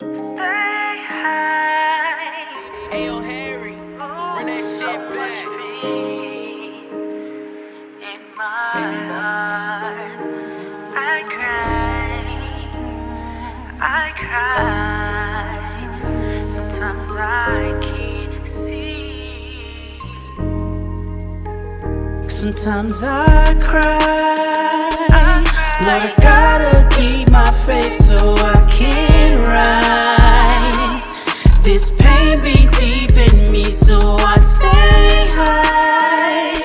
Stay high. Ayo, Harry, run that shit back. In my heart, I cry. Sometimes I can't see. Sometimes I cry. Lord, I gotta keep my faith so I can rise. This pain be deep in me, so I stay high.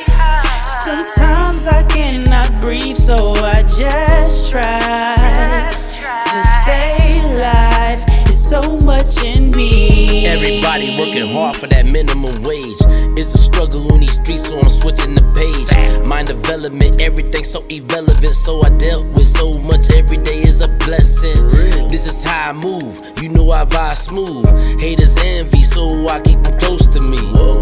Sometimes I cannot breathe, so I just try to stay alive. It's so much in me. Everybody working hard for that minimum wage. It's a struggle on these streets, so I'm switching the page. Mind development, everything so irrelevant. So I dealt with so much, every day is a blessing. This is how I move, you know I vibe smooth. Haters envy, so I keep them close to me.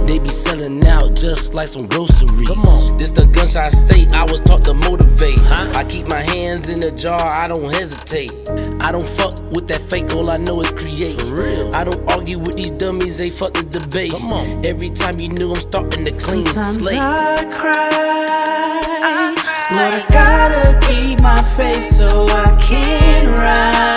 They be selling out just like some groceries. Come on. This the gunshot state, I was taught to motivate. I keep my hands in the jar, I don't hesitate. I don't fuck with that fake, all I know is create. I don't argue with these dummies, they fuck the debate. Come on. Every time you knew I'm starting to clean the slate. Sometimes I cry. Lord, I gotta keep my faith so I can rise.